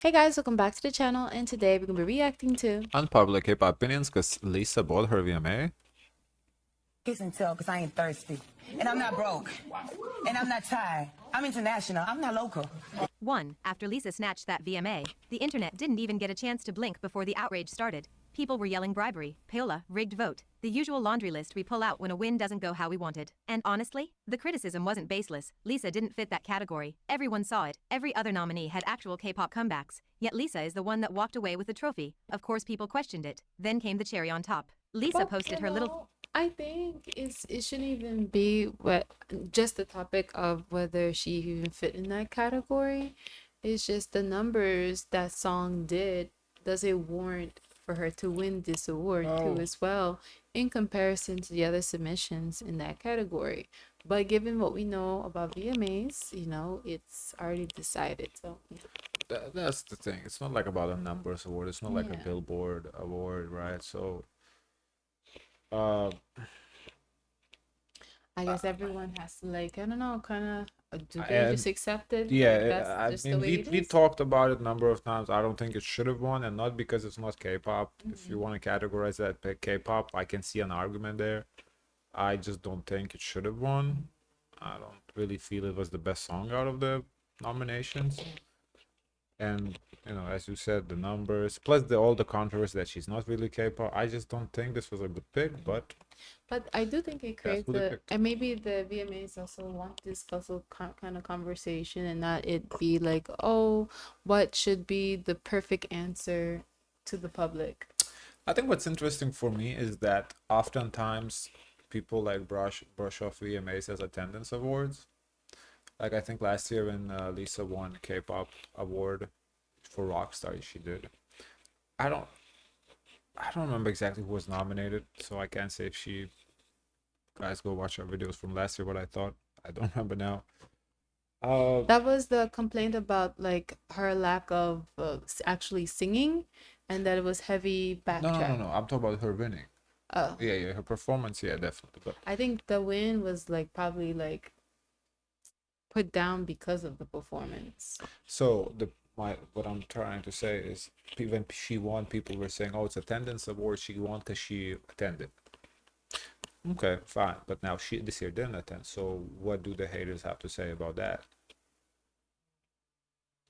Hey guys, welcome back to the channel, and today we're gonna be reacting to Unpopular K-pop opinions because Lisa bought her VMA. Kiss and tell, because I ain't thirsty. And I'm not broke. And I'm not tired. I'm international. I'm not local. 1. After Lisa snatched that VMA, the internet didn't even get a chance to blink before the outrage started. People were yelling bribery, payola, rigged vote, the usual laundry list we pull out when a win doesn't go how we wanted. And honestly, the criticism wasn't baseless. Lisa didn't fit that category. Everyone saw it. Every other nominee had actual K-pop comebacks. Yet Lisa is the one that walked away with the trophy. Of course people questioned it. Then came the cherry on top. Lisa posted her little... I think it shouldn't even be what just the topic of whether she even fit in that category. It's just the numbers that song did. Does it warrant for her to win this award too as well in comparison to the other submissions in that category? But given what we know about VMAs, it's already decided. So That's the thing. It's not like about a numbers award. It's not like a yeah. Billboard award, right? So, uh, I guess everyone has to, like, I don't know, kind of, do they and just accept it? Like, yeah, that's I just the mean, way we it we is? talked about it a number of times. I don't think it should have won, and not because it's not K-pop. If you Mhm. want to categorize that K-pop, I can see an argument there. I just don't think it should have won. I don't really feel it was the best song out of the nominations. And as you said, the numbers plus all the controversy that she's not really K-pop. I just don't think this was a good pick, but But I do think it that's creates who they a, picked. and maybe the VMAs also want this also kind of conversation and not it be like, oh, what should be the perfect answer to the public? I think what's interesting for me is that oftentimes people like brush off VMAs as attendance awards. Like I think last year when Lisa won K-pop award for Rockstar, she did. I don't I don't remember exactly who was nominated, so I can't say if she guys go watch our videos from last year what I thought. I don't remember now. Uh, That was the complaint about like her lack of actually singing, and that it was heavy no, backtrack. no. I'm talking about her winning. Oh, Yeah, her performance, yeah, definitely. But I think the win was like probably like put down because of the performance. so the my what I'm trying to say is when she won, people were saying, "Oh, it's attendance award. She won because she attended." Okay, fine. But now she this year didn't attend. So what do the haters have to say about that?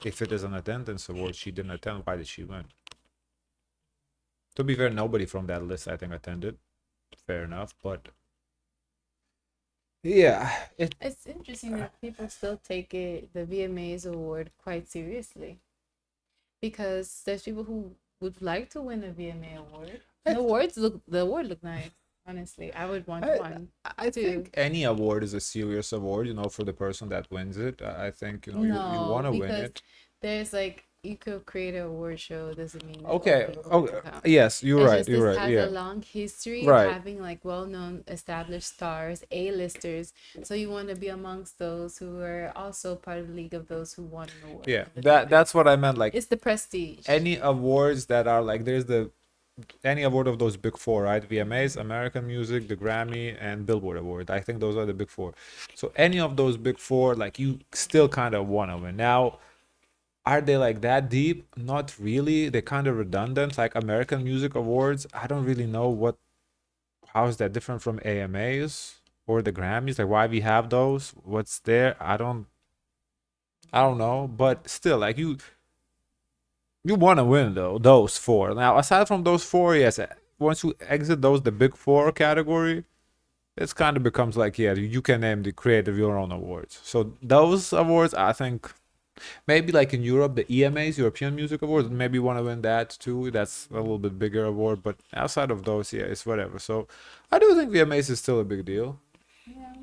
If it is an attendance award, she didn't attend. Why did she win? To be fair, nobody from that list I think attended. Fair enough, but yeah, it It's interesting that people still take the VMAs award quite seriously, because there's people who would like to win a VMA award. The award look nice. Honestly, I would want I one I too. think any award is a serious award, for the person that wins it. I think, you want No, to win because it. there's like you could create an award show doesn't mean that all Okay. the awards Okay. will count. Yes, you're It's right. just You're this right. has a Yeah. long history of Right. having like well-known established stars, A-listers. So you want to be amongst those who are also part of the league of those who won an award Yeah. from the That's VMAs. what I meant. Like It's the prestige. any awards that are like there's the any award of those big four, right? VMAs, American Music, the Grammy, and Billboard Award. I think those are the big four. So any of those big four, like you still kind of want to win. Now, are they like that deep? Not really. They're kind of redundant. Like American Music Awards, I don't really know how is that different from AMAs or the Grammys? Like why we have those? What's there? I don't know. But still, like you want to win though those four. Now, aside from those four, yes, once you exit those the big four category, it's kind of becomes like yeah, you can name the creative your own awards. So those awards, I think maybe like in Europe, the EMAs, European Music Awards, maybe you want to win that too. That's a little bit bigger award, but outside of those, yeah, it's whatever. So I do think VMAs is still a big deal. Yeah.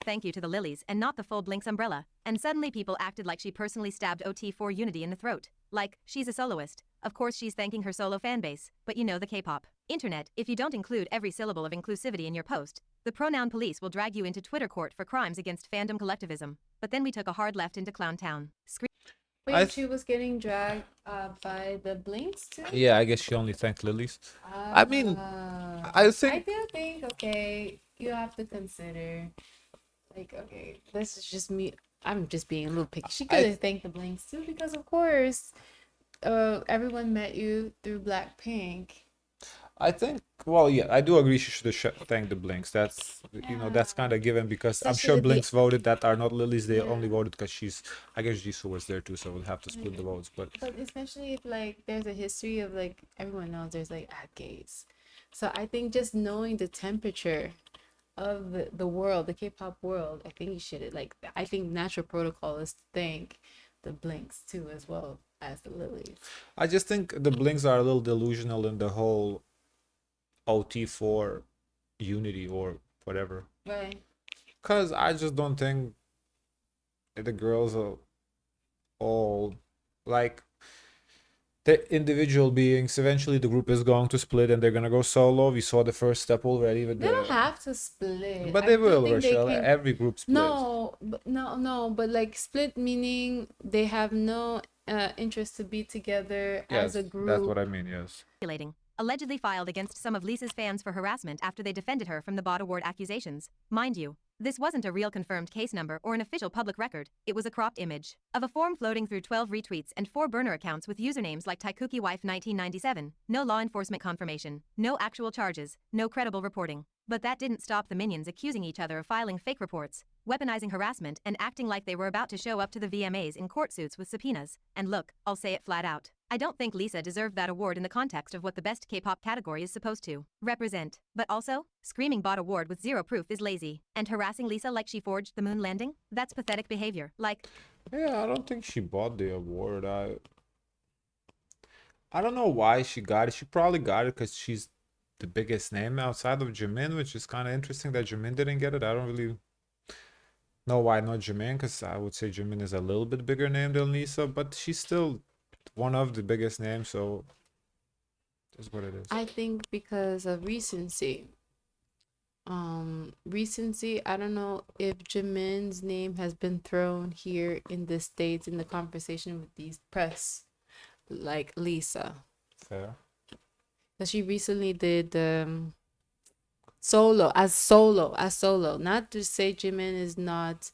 Thank you to the lilies and not the full Blinks umbrella. And suddenly people acted like she personally stabbed OT4 Unity in the throat. Like, she's a soloist. Of course she's thanking her solo fanbase, but you know the K-pop. Internet, if you don't include every syllable of inclusivity in your post, the pronoun police will drag you into Twitter court for crimes against fandom collectivism. But then we took a hard left into Clown Town. I Wait, she was getting dragged by the Blinks too? Yeah, I guess she only thanked lilies. I mean, I I think do think, okay, you have to consider, like, okay, this is just me. I'm just being a little picky. She could I have thanked the Blinks too, because of course, Everyone Met You through Blackpink. I think, well, yeah, I do agree she should have thanked the Blinks. That's, that's Yeah. kind of given because I'm Especially sure with the Blinks voted that are not Lily's. They only yeah. voted because I guess Jisoo was there too, so we'll have to split the votes. But But especially if like there's a history of like everyone knows there's like ad gays. So I think just knowing the temperature of the world, the K-pop world, I think you should like I think natural protocol is to thank the Blinks too as well as the Lilies. I just think the Blinks are a little delusional in the whole OT4 unity or whatever. Right. Because I just don't think the girls are all like they're individual beings. Eventually, the group is going to split and they're gonna go solo. We saw the first step already with They don't the. have to split. But I they still will, think they Rochelle. can. Every group splits. No, but like split meaning they have no interest to be together Yes, as a that's what group. I mean. Yes. Allegedly filed against some of Lisa's fans for harassment after they defended her from the bot award accusations. Mind you, this wasn't a real confirmed case number or an official public record, it was a cropped image of a form floating through 12 retweets and 4 burner accounts with usernames like Taikuki Wife 1997, no law enforcement confirmation, no actual charges, no credible reporting. But that didn't stop the minions accusing each other of filing fake reports, weaponizing harassment, and acting like they were about to show up to the VMAs in court suits with subpoenas. And look, I'll say it flat out. I don't think Lisa deserved that award in the context of what the best K-pop category is supposed to represent. But also, screaming bot award with zero proof is lazy. And harassing Lisa like she forged the moon landing? That's pathetic behavior. Like, Yeah, I don't think she bought the award. I don't know why she got it. She probably got it because she's the biggest name outside of Jimin, which is kind of interesting that Jimin didn't get it. I don't really know why not Jimin, because I would say Jimin is a little bit bigger name than Lisa, but she's still one of the biggest names, so that's what it is. I think because of recency. Recency, I don't know if Jimin's name has been thrown here in the States in the conversation with these press like Lisa. Fair. Because she recently did solo. Not to say Jimin is not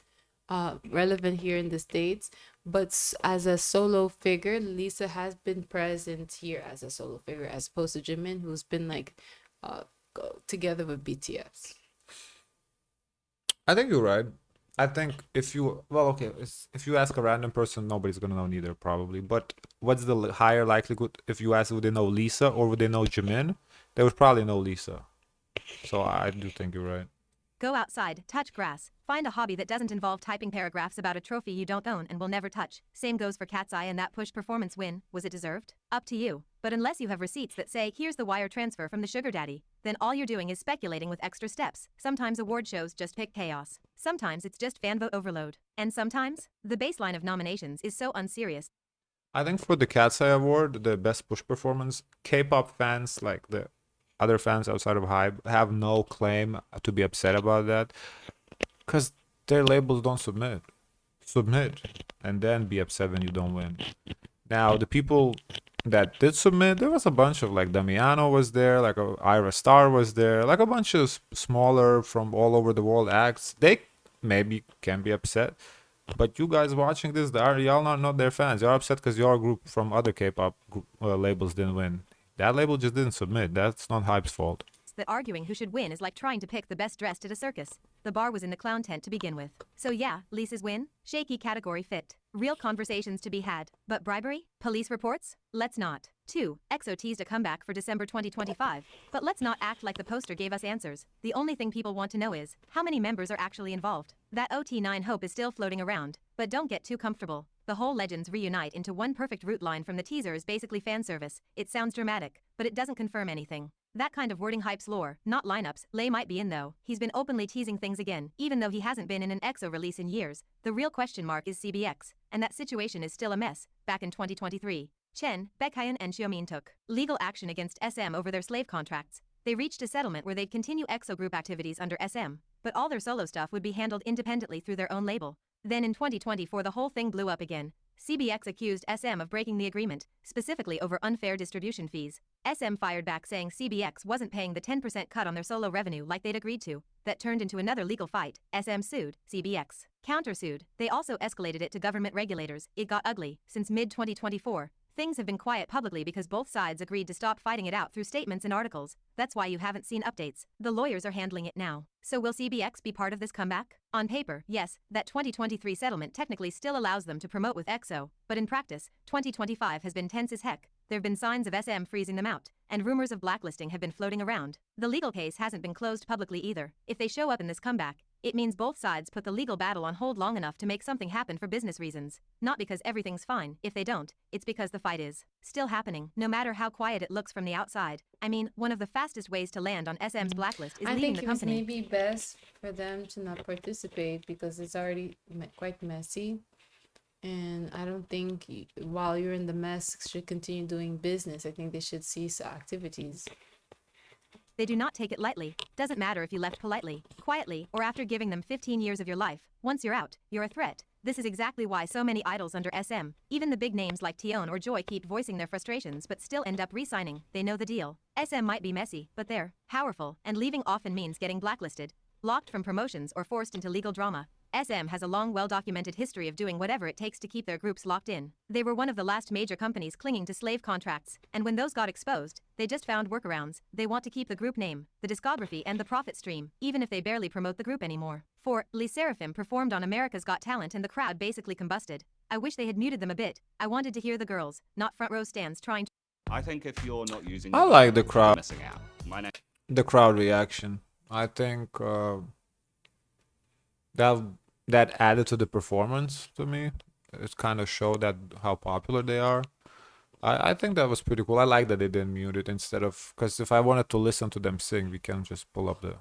relevant here in the States, but as a solo figure, Lisa has been present here as a solo figure, as opposed to Jimin, who's been like together with BTS. I think you're right. I think if you, well, okay, if you ask a random person, nobody's gonna know neither, probably. But what's the higher likelihood if you ask would they know Lisa or would they know Jimin? They would probably know Lisa. So I do think you're right. go outside, touch grass, find a hobby that doesn't involve typing paragraphs about a trophy you don't own and will never touch. Same goes for Cat's Eye and that push performance win. Was it deserved? Up to you. But unless you have receipts that say here's the wire transfer from the sugar daddy, then all you're doing is speculating with extra steps. Sometimes award shows just pick chaos. Sometimes it's just fan vote overload. And sometimes, the baseline of nominations is so unserious. I think for the Cat's Eye Award, the best push performance, K-pop fans, like the other fans outside of HYBE, have no claim to be upset about that, because their labels don't submit. Submit, and then be upset when you don't win. Now, the people that did submit, there was a bunch of, like, Damiano was there, like Ira Star was there, like a bunch of smaller from all over the world acts. They maybe can be upset. But you guys watching this, y'all not their fans. You're upset because your group from other K-pop labels didn't win. That label just didn't submit. That's not HYBE's fault. That arguing who should win is like trying to pick the best dressed at a circus. The bar was in the clown tent to begin with. So yeah, Lisa's win? Shaky category fit. Real conversations to be had. But bribery? Police reports? Let's not. 2. EXO teased a comeback for December 2025. But let's not act like the poster gave us answers. The only thing people want to know is, how many members are actually involved? That OT9 hope is still floating around. But don't get too comfortable. The whole legends reunite into one perfect root line from the teaser is basically fan service. It sounds dramatic, but it doesn't confirm anything. That kind of wording hypes lore, not lineups. Lay might be in though. He's been openly teasing things again, even though he hasn't been in an EXO release in years. The real question mark is CBX, and that situation is still a mess. Back in 2023, Chen, Baekhyun and Xiaomin took legal action against SM over their slave contracts. They reached a settlement where they'd continue EXO group activities under SM, but all their solo stuff would be handled independently through their own label. Then in 2024 the whole thing blew up again. CBX accused SM of breaking the agreement, specifically over unfair distribution fees. SM fired back saying CBX wasn't paying the 10% cut on their solo revenue like they'd agreed to. That turned into another legal fight. SM sued, CBX countersued. They also escalated it to government regulators. It got ugly. Since mid-2024, Things have been quiet publicly because both sides agreed to stop fighting it out through statements and articles. That's why you haven't seen updates. The lawyers are handling it now. So will CBX be part of this comeback? On paper, yes, that 2023 settlement technically still allows them to promote with EXO, but in practice, 2025 has been tense as heck. There have been signs of SM freezing them out, and rumors of blacklisting have been floating around. The legal case hasn't been closed publicly either. If they show up in this comeback, it means both sides put the legal battle on hold long enough to make something happen for business reasons. Not because everything's fine. If they don't, it's because the fight is still happening, no matter how quiet it looks from the outside. I mean, one of the fastest ways to land on SM's blacklist is I leaving think the it was company. maybe best for them to not participate because it's already quite messy. And I don't think while you're in the mess should continue doing business. I think they should cease activities. They do not take it lightly. Doesn't matter if you left politely, quietly, or after giving them 15 years of your life. Once you're out, you're a threat. This is exactly why so many idols under SM, even the big names like Tion or Joy, keep voicing their frustrations but still end up re-signing. They know the deal. SM might be messy, but they're powerful, and leaving often means getting blacklisted, blocked from promotions, or forced into legal drama. SM has a long, well-documented history of doing whatever it takes to keep their groups locked in. They were one of the last major companies clinging to slave contracts, and when those got exposed, they just found workarounds. They want to keep the group name, the discography, and the profit stream, even if they barely promote the group anymore. For Lee Seraphim performed on America's Got Talent and the crowd basically combusted. I wish they had muted them a bit. I wanted to hear the girls, not front row stands trying to. I think if you're not using I like the you're crowd. missing out. My name The crowd reaction. I think that added to the performance to me. It kind of showed that how popular they are. I think that was pretty cool. I like that they didn't mute it instead of, because if I wanted to listen to them sing, we can just pull up the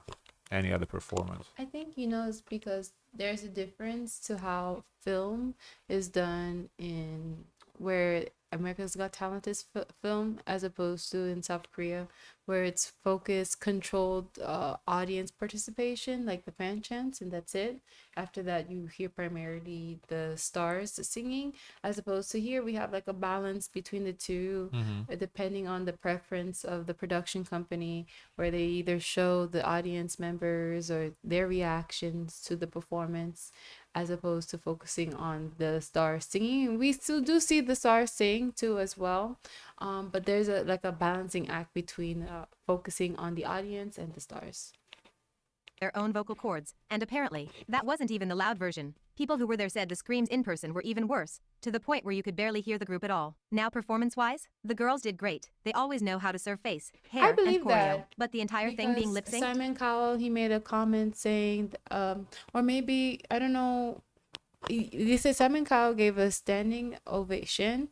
any other performance. I think, it's because there's a difference to how film is done in where America's Got Talent is film as opposed to in South Korea, where it's focused, controlled audience participation, like the fan chants, and that's it. After that, you hear primarily the stars singing, as opposed to here, we have like a balance between the two, depending on the preference of the production company, where they either show the audience members or their reactions to the performance, as opposed to focusing on the stars singing. We still do see the stars sing too as well, but there's a balancing act between focusing on the audience and the stars. Their own vocal cords, and apparently, that wasn't even the loud version. People who were there said the screams in person were even worse, to the point where you could barely hear the group at all. Now performance-wise, the girls did great. They always know how to serve face, hair, I believe and choreo. that, But the entire thing being because lip-synced? Simon Cowell, he made a comment saying, or maybe, I don't know, they said Simon Cowell gave a standing ovation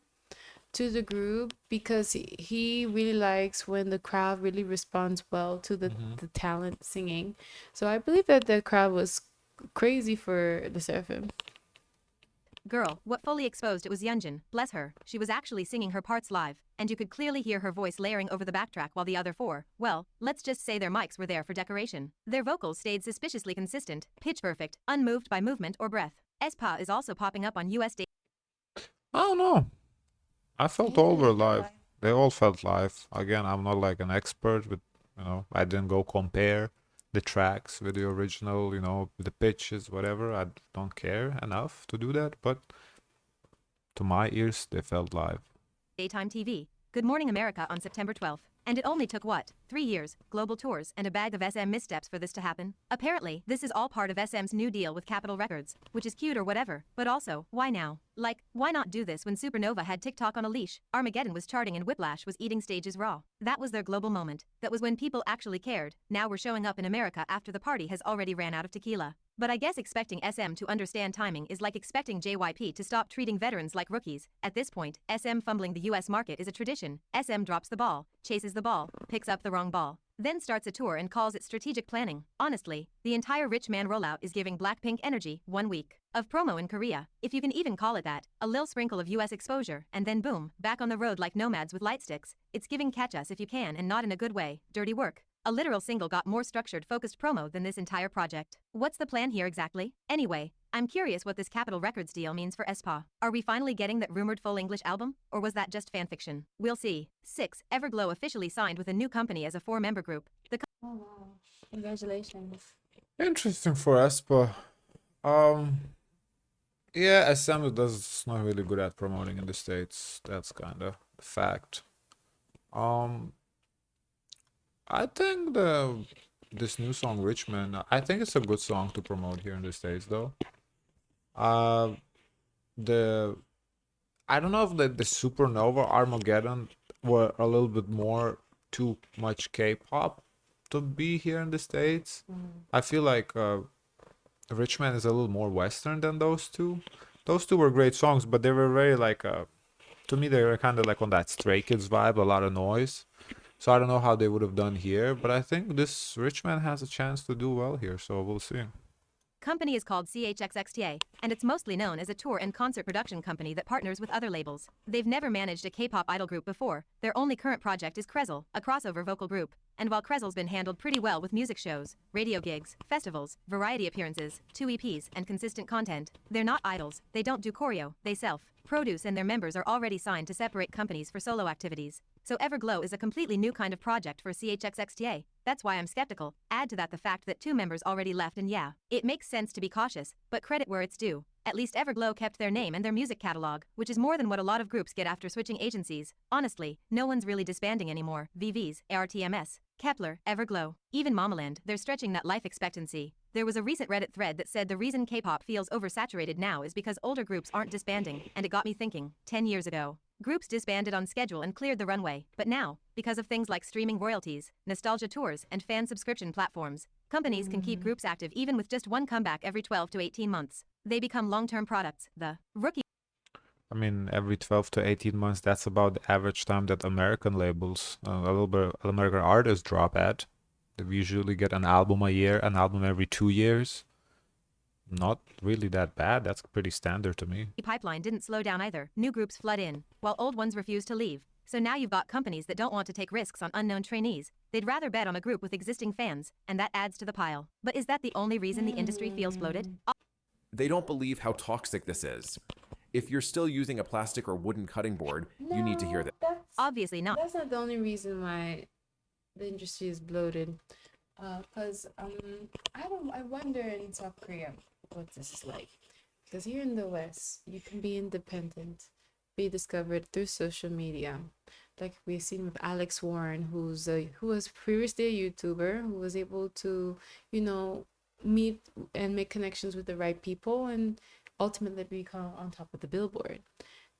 to the group because he really likes when the crowd really responds well to the talent singing. So I believe that the crowd was crazy for the Seraphim. Girl, what fully exposed it was Yunjin. Bless her, she was actually singing her parts live, and you could clearly hear her voice layering over the backtrack, while the other four, well, let's just say their mics were there for decoration. Their vocals stayed suspiciously consistent, pitch perfect, unmoved by movement or breath. aespa is also popping up on US I don't know. I felt all were live. They all felt live. Again, I'm not like an expert, but I didn't go compare the tracks with the original, the pitches, whatever. I don't care enough to do that, but to my ears, they felt live. daytime TV. Good Morning America on September 12th. And it only took what? 3 years, global tours, and a bag of SM missteps for this to happen? Apparently, this is all part of SM's new deal with Capitol Records, which is cute or whatever, but also, why now? Like, why not do this when Supernova had TikTok on a leash, Armageddon was charting, and Whiplash was eating stages raw? That was their global moment. That was when people actually cared. Now we're showing up in America after the party has already ran out of tequila. But I guess expecting SM to understand timing is like expecting JYP to stop treating veterans like rookies. At this point, SM fumbling the US market is a tradition. SM drops the ball, chases the ball, picks up the wrong ball, then starts a tour and calls it strategic planning. Honestly, the entire Rich Man rollout is giving Blackpink energy. 1 week of promo in Korea, if you can even call it that, a lil sprinkle of US exposure, and then boom, back on the road like nomads with light sticks. It's giving catch us if you can, and not in a good way. Dirty work. A literal single got more structured, focused promo than this entire project. What's the plan here exactly? Anyway, I'm curious what this Capitol Records deal means for aespa. Are we finally getting that rumored full English album? Or was that just fanfiction? We'll see. 6. Everglow officially signed with a new company as a 4-member group. The Oh wow! Congratulations. Interesting for aespa. Yeah, SM does not really good at promoting in the States. That's kind of a fact. Um, I think this new song Richmond, I think it's a good song to promote here in the States though. Uh, the I don't know if the Supernova Armageddon were a little bit more too much K-pop to be here in the States. I feel like Richmond is a little more Western than those two. Those two were great songs, but they were very like to me they were kind of like on that Stray Kids vibe, a lot of noise. So I don't know how they would have done here, but I think this Richmond has a chance to do well here, so we'll see. Company is called CHXXTA, and it's mostly known as a tour and concert production company that partners with other labels. They've never managed a K-pop idol group before. Their only current project is Krezel, a crossover vocal group. And while Krezel's been handled pretty well with music shows, radio gigs, festivals, variety appearances, 2 EPs, and consistent content, they're not idols. They don't do choreo, they self-produce, and their members are already signed to separate companies for solo activities. So Everglow is a completely new kind of project for CHXXTA. That's why I'm skeptical. Add to that the fact that 2 members already left, and yeah, it makes sense to be cautious, but credit where it's due. At least Everglow kept their name and their music catalog, which is more than what a lot of groups get after switching agencies. Honestly, no one's really disbanding anymore. VVs, ARTMS, Kepler, Everglow, even Mamaland, they're stretching that life expectancy. There was a recent Reddit thread that said the reason K-pop feels oversaturated now is because older groups aren't disbanding, and it got me thinking, 10 years ago. Groups disbanded on schedule and cleared the runway, but now, because of things like streaming royalties, nostalgia tours, and fan subscription platforms, companies can keep groups active even with just one comeback every 12 to 18 months. They become long-term products. The rookie I mean, every 12 to 18 months, that's about the average time that American labels, a little bit American artists drop at. They usually get an album a year, an album every 2 years. Not really that bad. That's pretty standard to me. pipeline didn't slow down either. New groups flood in, while old ones refuse to leave. So now you've got companies that don't want to take risks on unknown trainees. They'd rather bet on a group with existing fans, and that adds to the pile. But is that the only reason the industry feels bloated? They don't believe how toxic this is. If you're still using a plastic or wooden cutting board, you need to hear that. Obviously not. That's not the only reason why the industry is bloated. Cause I wonder in South Korea what this is like. Because here in the West, you can be independent, be discovered through social media. Like we've seen with Alex Warren, who was previously a YouTuber, who was able to, you know, meet and make connections with the right people and ultimately become on top of the billboard.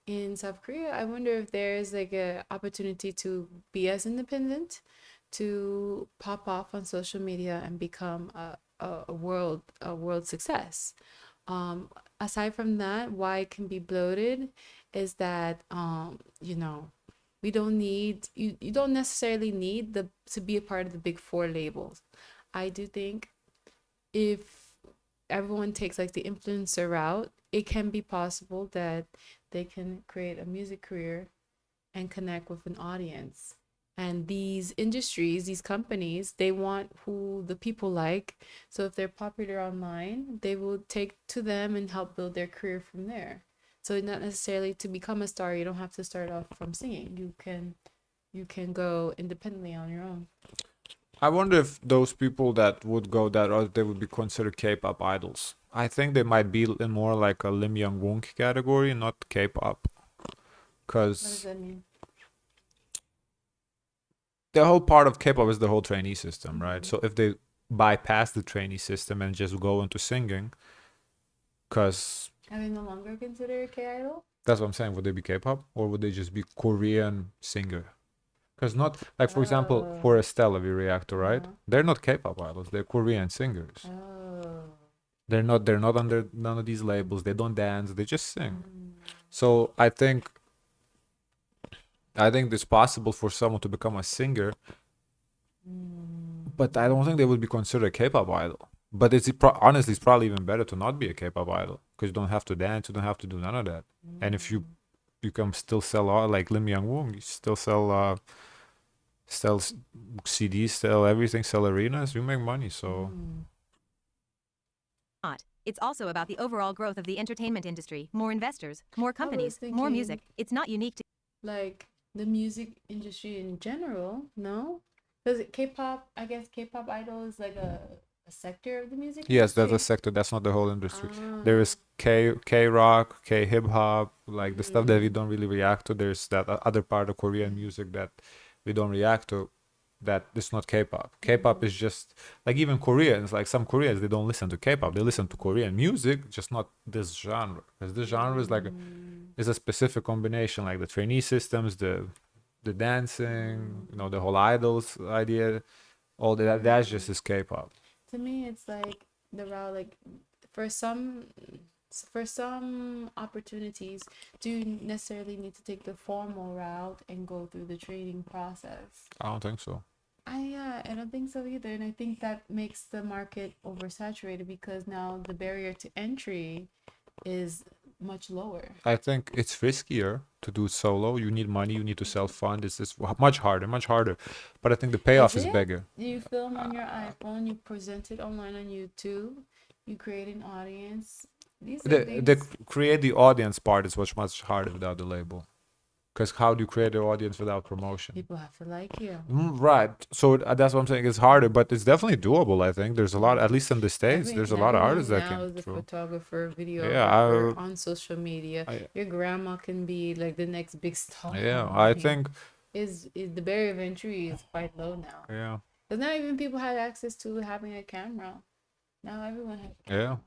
In South Korea, I wonder if there's like a opportunity to be as independent, to pop off on social media and become a world success. Aside from that, why it can be bloated is that we don't need you don't necessarily need the to be a part of the big four labels. I do think if everyone takes like the influencer route, it can be possible that they can create a music career and connect with an audience. And these industries, these companies, they want who the people like. So if they're popular online, they will take to them and help build their career from there. So not necessarily to become a star, you don't have to start off from singing. You can go independently on your own. I wonder if those people that would go that route, they would be considered K-pop idols. I think they might be in more like a Lim Young Woong category, not K-pop. What does Because that mean? the whole part of K-pop is the whole trainee system, right? So if they bypass the trainee system and just go into singing, because Are they no longer considered K-idol? that's what I'm saying, would they be K-pop or would they just be Korean singer? Because not like, for example, for Estella we reactor, right? They're not K-pop idols, they're Korean singers. Oh. They're not under none of these labels. They don't dance, they just sing. So I think it's possible for someone to become a singer, but I don't think they would be considered a K-pop idol. But honestly, it's probably even better to not be a K-pop idol because you don't have to dance, you don't have to do none of that. And if you can still sell out like Lim Young Woong, you still sell CDs, sell everything, sell arenas, you make money. So Not. It's also about the overall growth of the entertainment industry. More investors, more companies, more thinking- music. It's not unique to Like the music industry in general, no? Because K-pop, I guess K-pop idol is like a a sector of the music Yes, that's a industry? sector. That's not the whole industry. There Ah, is K rock, K hip hop, like the stuff that we mm, don't really react to. There's that other part of Korean music that we don't react to. That is not K-pop. K-pop is just like even Koreans. Like some Koreans, they don't listen to K-pop. They listen to Korean music, just not this genre. Because this genre is like is a specific combination, like the trainee systems, the dancing, the whole idols idea. All that that's just is K-pop. to me, it's like the route. Like for some, for some opportunities, do you necessarily need to take the formal route and go through the training process? I don't think so. I don't think so either, and I think that makes the market oversaturated because now the barrier to entry is much lower. I think it's riskier to do solo. You need money. You need to self-fund. It's much harder, much harder. But I think the Is payoff is it? bigger. You film on your iPhone, you present it online on YouTube, you create an audience. These are The things create the audience part is much harder without the label. Because how do you create an audience without promotion? people have to like you. Right. So that's what I'm saying. It's harder, but it's definitely doable. I think there's a lot, at least in the States, there's a lot of artists Everyone that now came is a through. photographer, Yeah, videographer on social media. I Your grandma can be like the next big star. yeah, I Like, think is the barrier of entry is quite low now. yeah, Because not even people had access to having a camera. Now everyone has a yeah. camera.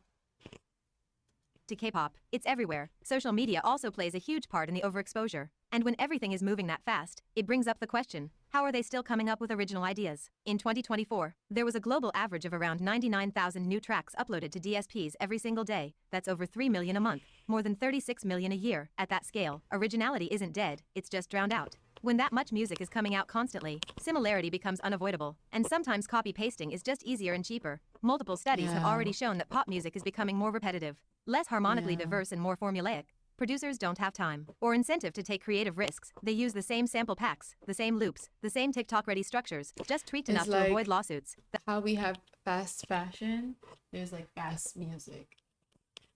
To K-pop, it's everywhere. Social media also plays a huge part in the overexposure. And when everything is moving that fast, it brings up the question, how are they still coming up with original ideas? In 2024, there was a global average of around 99,000 new tracks uploaded to DSPs every single day. That's over 3 million a month, more than 36 million a year. At that scale, originality isn't dead, it's just drowned out. When that much music is coming out constantly, similarity becomes unavoidable, and sometimes copy-pasting is just easier and cheaper. Multiple studies have Yeah. already shown that pop music is becoming more repetitive, less harmonically Yeah. diverse and more formulaic. Producers don't have time or incentive to take creative risks. They use the same sample packs, the same loops, the same TikTok-ready structures, just tweaked It's enough to like avoid lawsuits. how we have fast fashion, there's like fast music.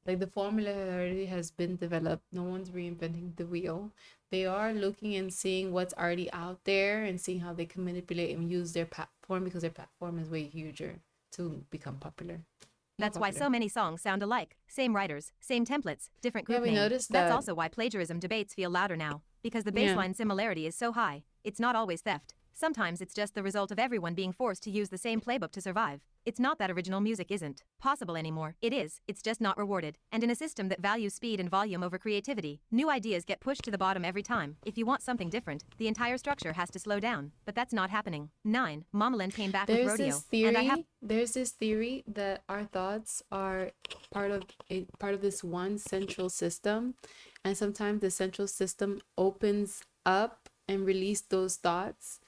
Like the formula already has been developed. No one's reinventing the wheel. They are looking and seeing what's already out there and seeing how they can manipulate and use their platform because their platform is way huger to become popular. More That's why popular. so many songs sound alike. Same writers, same templates, different Yeah, group we name. noticed That's that. also why plagiarism debates feel louder now, because the Yeah. baseline similarity is so high. It's not always theft. Sometimes it's just the result of everyone being forced to use the same playbook to survive. It's not that original music isn't possible anymore. It is, it's just not rewarded. And in a system that values speed and volume over creativity, new ideas get pushed to the bottom every time. If you want something different, the entire structure has to slow down. But that's not happening. 9. Momoland came back with Rodeo. And I have There's this theory that our thoughts are part of this one central system, and sometimes the central system opens up and release those thoughts,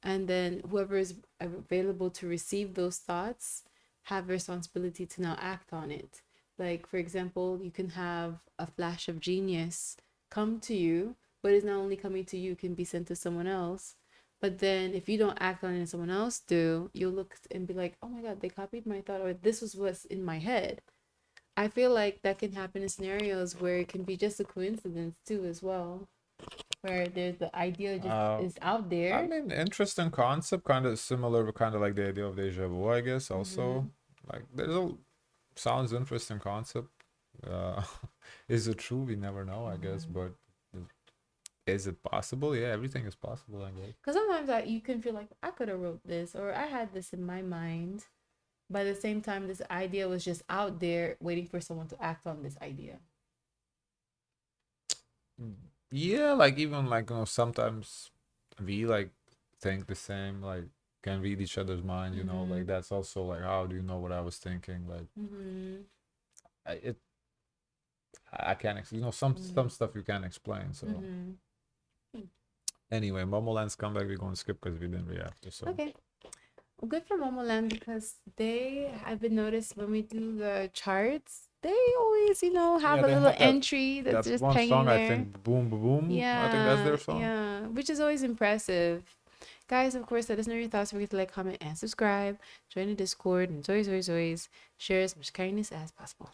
and then whoever is available to receive those thoughts have responsibility to now act on it. Like for example, you can have a flash of genius come to you, but it's not only coming to you, it can be sent to someone else. But then if you don't act on it and someone else do, you'll look and be like, oh my God, they copied my thought, or this was what's in my head. I feel like that can happen in scenarios where it can be just a coincidence too as well. Where there's the idea just is out I there. mean, interesting concept, kind of similar, kind of like the idea of deja vu, I guess. Also, like there's a sounds interesting concept. Uh, is it true? We never know, I guess. But is it possible? Yeah, everything is possible, I guess. Because sometimes you can feel like I could have wrote this or I had this in my mind. But at the same time, this idea was just out there waiting for someone to act on this idea. Yeah, like even like sometimes we like think the same, like can read each other's mind, like that's also like how do you know what I was thinking? Like it I can't some stuff you can't explain. So anyway, Momoland's comeback we're gonna skip because we didn't react. So Okay. Well, good for Momoland because I've been noticed when we do the charts, they always, have a they little have entry that's that's just one hanging song I there. think Boom Boom Boom. I think that's their song. Yeah, which is always impressive. Guys, of course, let us know your thoughts. Forget to like, comment, and subscribe. Join the Discord, and always share as much kindness as possible.